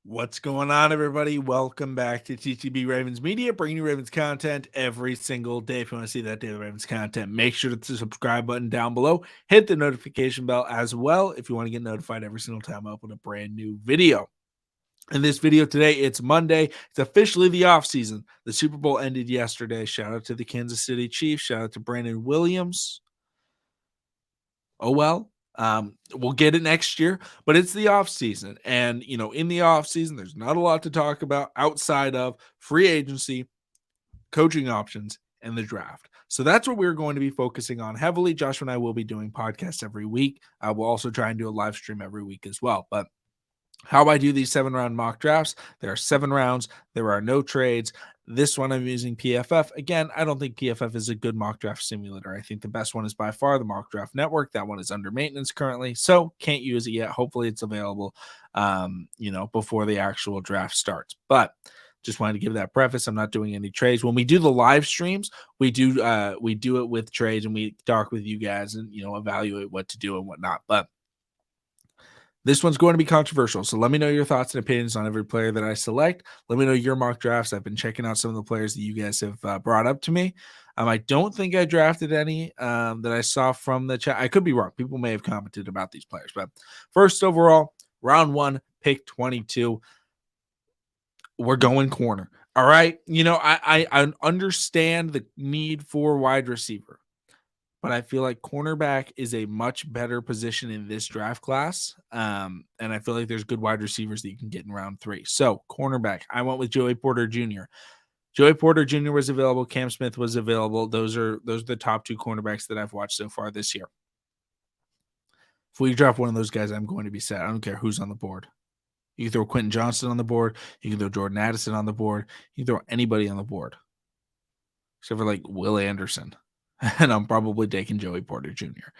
What's going on, everybody? Welcome back to TTB Ravens Media, bringing you Ravens content every single day. If you want to see that daily Ravens content, make sure to hit the subscribe button down below. Hit the notification bell as well if you want to get notified every single time I upload a brand new video. In this video today, it's Monday. It's officially the offseason. The Super Bowl ended yesterday. Shout out to the Kansas City Chiefs. Shout out to Brandon Williams. Oh, well. We'll get it next year, but it's the off season. And, in the off season, there's not a lot to talk about outside of free agency, coaching options, and the draft. So that's what we're going to be focusing on heavily. Josh and I will be doing podcasts every week. We'll also try and do a live stream every week as well. But how I do these 7-round mock drafts, there are 7 rounds. There are no trades. This one I'm using PFF. Again, I don't think PFF is a good mock draft simulator. I think the best one is by far the Mock Draft Network. That one is under maintenance currently, so can't use it yet. Hopefully it's available, before the actual draft starts. But just wanted to give that preface. I'm not doing any trades. When we do the live streams, we do it with trades, and we talk with you guys and evaluate what to do and whatnot. But this one's going to be controversial, so let me know your thoughts and opinions on every player that I select. Let me know your mock drafts. I've been checking out some of the players that you guys have brought up to me. I don't think I drafted any that I saw from the chat. I could be wrong. People may have commented about these players. But first overall, round 1, pick 22. We're going corner. All right. I understand the need for wide receiver, but I feel like cornerback is a much better position in this draft class. And I feel like there's good wide receivers that you can get in round 3. So cornerback, I went with Joey Porter Jr. Joey Porter Jr. was available. Cam Smith was available. Those are the top 2 cornerbacks that I've watched so far this year. If we draft one of those guys, I'm going to be set. I don't care who's on the board. You can throw Quentin Johnston on the board. You can throw Jordan Addison on the board. You can throw anybody on the board, except for like Will Anderson. And I'm probably taking Joey Porter Jr.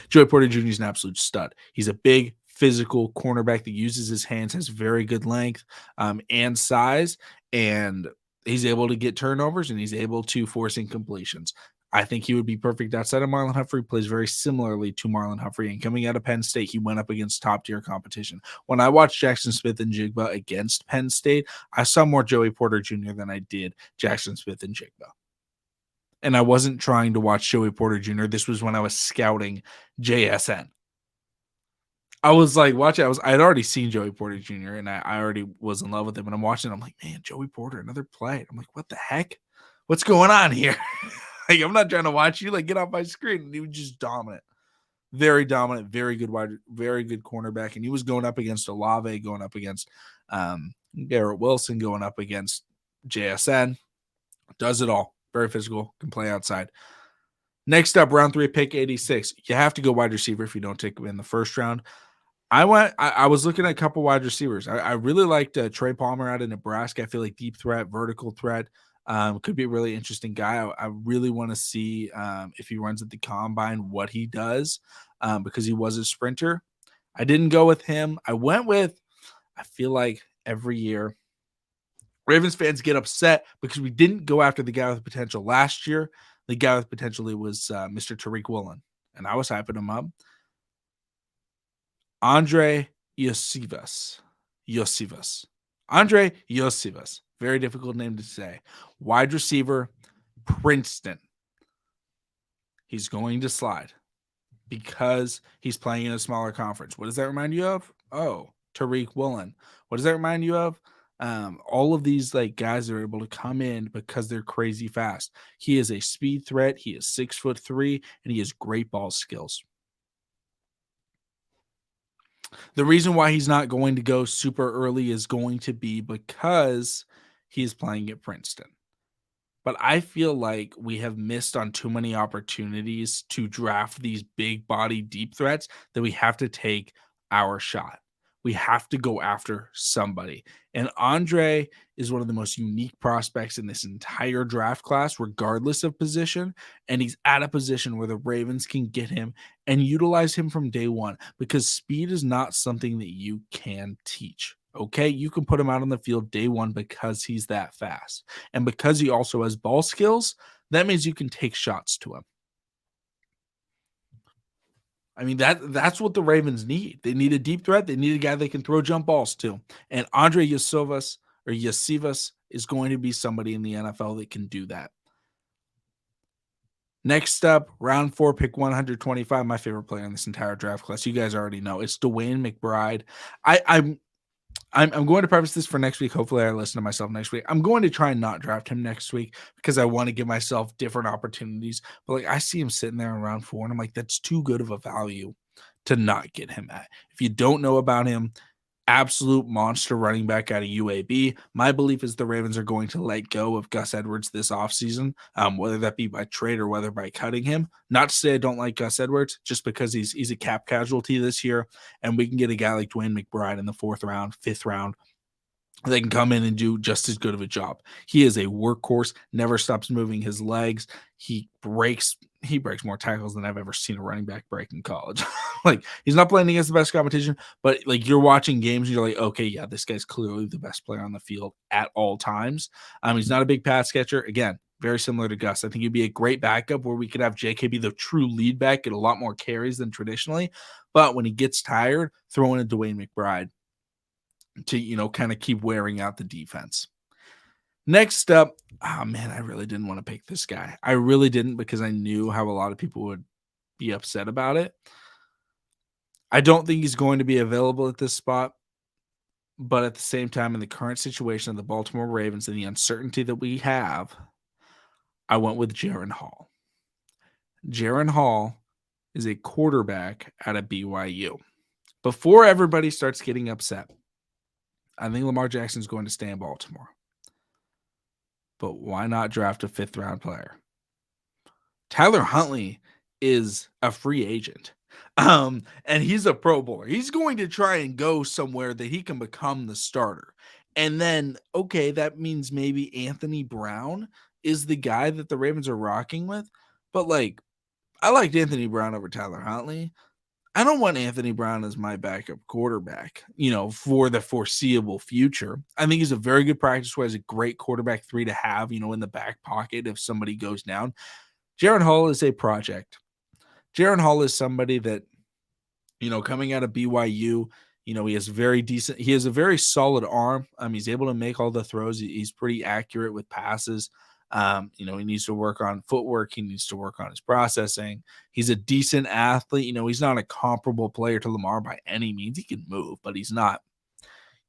Joey Porter Jr. is an absolute stud. He's a big, physical cornerback that uses his hands, has very good length and size, and he's able to get turnovers, and he's able to force incompletions. I think he would be perfect outside of Marlon Humphrey. Plays very similarly to Marlon Humphrey, and coming out of Penn State, he went up against top-tier competition. When I watched Jackson Smith and Jigba against Penn State, I saw more Joey Porter Jr. than I did Jackson Smith and Jigba. And I wasn't trying to watch Joey Porter Jr. This was when I was scouting JSN. I was like, watching. I had already seen Joey Porter Jr. and I already was in love with him. And I'm watching. I'm like, man, Joey Porter, another play. I'm like, what the heck? What's going on here? Like, I'm not trying to watch you. Like, get off my screen. And he was just dominant, very dominant, very good cornerback. And he was going up against Olave, going up against Garrett Wilson, going up against JSN. Does it all. Very physical, can play outside. Next up, round 3, pick 86. You have to go wide receiver if you don't take him in the first round. I was looking at a couple wide receivers. I really liked Trey Palmer out of Nebraska. I feel like deep threat, vertical threat. Could be a really interesting guy. I really want to see if he runs at the combine, what he does, because he was a sprinter. I didn't go with him. I went with, I feel like every year, Ravens fans get upset because we didn't go after the guy with potential last year. The guy with potential was Mr. Tariq Woolen, and I was hyping him up. Andre Iosivas. Andre Iosivas. Very difficult name to say. Wide receiver, Princeton. He's going to slide because he's playing in a smaller conference. What does that remind you of? Oh, Tariq Woolen. What does that remind you of? All of these guys are able to come in because they're crazy fast. He is a speed threat. He is 6'3", and he has great ball skills. The reason why he's not going to go super early is going to be because he's playing at Princeton. But I feel like we have missed on too many opportunities to draft these big body deep threats that we have to take our shot. We have to go after somebody. And Andre is one of the most unique prospects in this entire draft class, regardless of position. And he's at a position where the Ravens can get him and utilize him from day one, because speed is not something that you can teach. Okay, you can put him out on the field day one because he's that fast. And because he also has ball skills, that means you can take shots to him. I mean, that's what the Ravens need. They need a deep threat. They need a guy they can throw jump balls to. And Andre Yasivas is going to be somebody in the NFL that can do that. Next up, round 4, pick 125. My favorite player in this entire draft class. You guys already know it's Dwayne McBride. I, I'm I'm going to preface this for next week. Hopefully, I listen to myself next week. I'm going to try and not draft him next week because I want to give myself different opportunities. But like I see him sitting there in round 4, and I'm like, that's too good of a value to not get him at. If you don't know about him, absolute monster running back out of UAB. My belief is the Ravens are going to let go of Gus Edwards this offseason, whether that be by trade or whether by cutting him. Not to say I don't like Gus Edwards, just because he's a cap casualty this year, and we can get a guy like Dwayne McBride in the 4th round, 5th round. They can come in and do just as good of a job. He is a workhorse, never stops moving his legs. He breaks more tackles than I've ever seen a running back break in college. Like he's not playing against the best competition, but like you're watching games and you're like, okay, yeah, this guy's clearly the best player on the field at all times. He's not a big pass catcher. Again, very similar to Gus. I think he'd be a great backup where we could have JK be the true lead back, get a lot more carries than traditionally. But when he gets tired, throw in a Dwayne McBride to kind of keep wearing out the defense. Next up, oh man, I really didn't want to pick this guy. I really didn't because I knew how a lot of people would be upset about it. I don't think he's going to be available at this spot, but at the same time, in the current situation of the Baltimore Ravens and the uncertainty that we have, I went with Jaren Hall. Jaren Hall is a quarterback out of BYU. Before everybody starts getting upset, I think Lamar Jackson is going to stay in Baltimore. But why not draft a 5th round player? Tyler Huntley is a free agent. And he's a Pro Bowler. He's going to try and go somewhere that he can become the starter. And then, okay, that means maybe Anthony Brown is the guy that the Ravens are rocking with. But like, I liked Anthony Brown over Tyler Huntley. I don't want Anthony Brown as my backup quarterback, for the foreseeable future. I think he's a very good practice squad. He's a great quarterback 3 to have, in the back pocket if somebody goes down. Jaren Hall is a project. Jaren Hall is somebody that, coming out of BYU, he has a very solid arm. He's able to make all the throws. He's pretty accurate with passes. He needs to work on footwork. He needs to work on his processing. He's a decent athlete. He's not a comparable player to Lamar by any means. He can move, but he's not,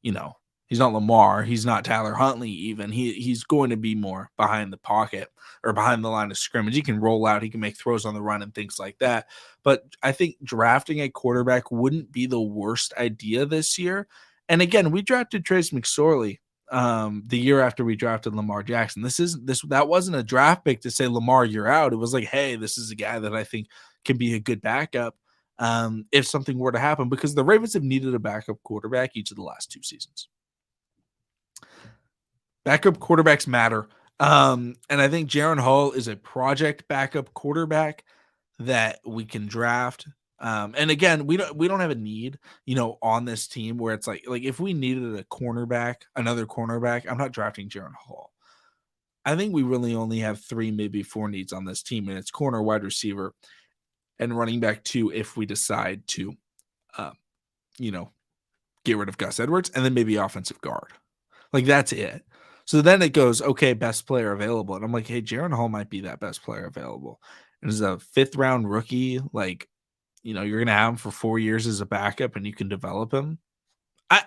he's not Lamar. He's not Tyler Huntley even. He's going to be more behind the pocket or behind the line of scrimmage. He can roll out. He can make throws on the run and things like that. But I think drafting a quarterback wouldn't be the worst idea this year. And again, we drafted Trace McSorley the year after we drafted Lamar Jackson. That wasn't a draft pick to say, Lamar, you're out. It was like, hey, this is a guy that I think can be a good backup if something were to happen, because the Ravens have needed a backup quarterback each of the last 2 seasons. Backup quarterbacks matter. And I think Jaren Hall is a project backup quarterback that we can draft. And again, we don't have a need, on this team where it's like if we needed another cornerback, I'm not drafting Jaren Hall. I think we really only have 3, maybe 4 needs on this team, and it's corner, wide receiver, and running back 2 if we decide to, get rid of Gus Edwards, and then maybe offensive guard. Like that's it. So then it goes, okay, best player available. And I'm like, hey, Jaren Hall might be that best player available. And as a 5th round rookie, you're going to have him for 4 years as a backup and you can develop him.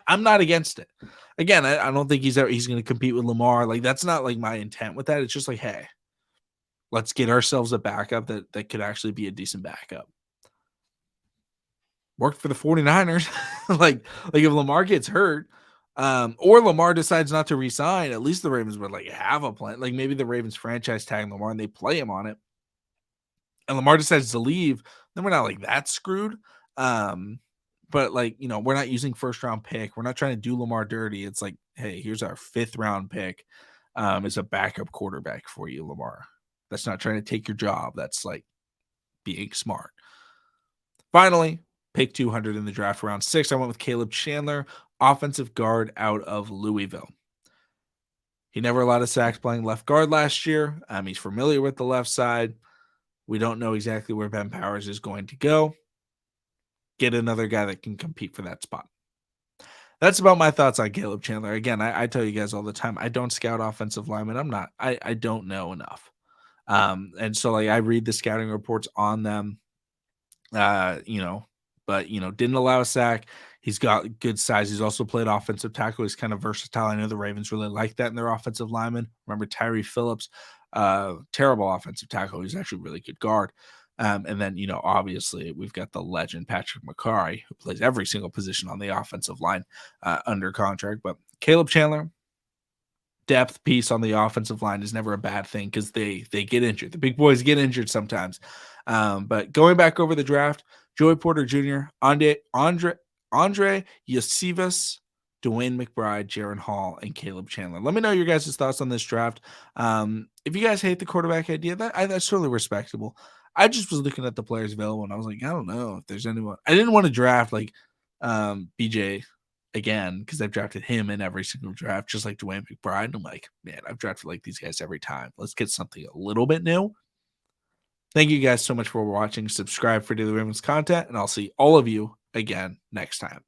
I'm not against it. Again, I don't think he's going to compete with Lamar. Like that's not like my intent with that. It's just like, hey, let's get ourselves a backup that could actually be a decent backup. Worked for the 49ers. like if Lamar gets hurt, or Lamar decides not to resign, at least the Ravens would have a plan. Like maybe the Ravens franchise tag Lamar and they play him on it, and Lamar decides to leave, then we're not that screwed. But we're not using 1st round pick. We're not trying to do Lamar dirty. It's like, hey, here's our 5th round pick. As a backup quarterback for you, Lamar. That's not trying to take your job. That's being smart. Finally, pick 200 in the draft, round 6. I went with Caleb Chandler, offensive guard out of Louisville. He never allowed a sacks playing left guard last year. He's familiar with the left side. We don't know exactly where Ben Powers is going to go. get another guy that can compete for that spot. That's about my thoughts on Caleb Chandler. Again, I tell you guys all the time, I don't scout offensive linemen. I don't know enough. And so like I read the scouting reports on them, you know, but didn't allow a sack. He's got good size. He's also played offensive tackle. He's kind of versatile. I know the Ravens really like that in their offensive linemen. Remember Tyree Phillips, terrible offensive tackle. He's actually a really good guard. And then, obviously we've got the legend Patrick McCarry, who plays every single position on the offensive line under contract. But Caleb Chandler, depth piece on the offensive line is never a bad thing because they get injured. The big boys get injured sometimes. But going back over the draft, Joey Porter Jr., Andre Yosivas, Dwayne McBride, Jaron Hall, and Caleb Chandler. Let me know your guys' thoughts on this draft. If you guys hate the quarterback idea, that's totally respectable. I just was looking at the players available and I was like, I don't know if there's anyone. I didn't want to draft like BJ again because I've drafted him in every single draft, just like Dwayne McBride. I'm like, man, I've drafted like these guys every time. Let's get something a little bit new. Thank you guys so much for watching. Subscribe for daily Ravens content, and I'll see all of you again next time.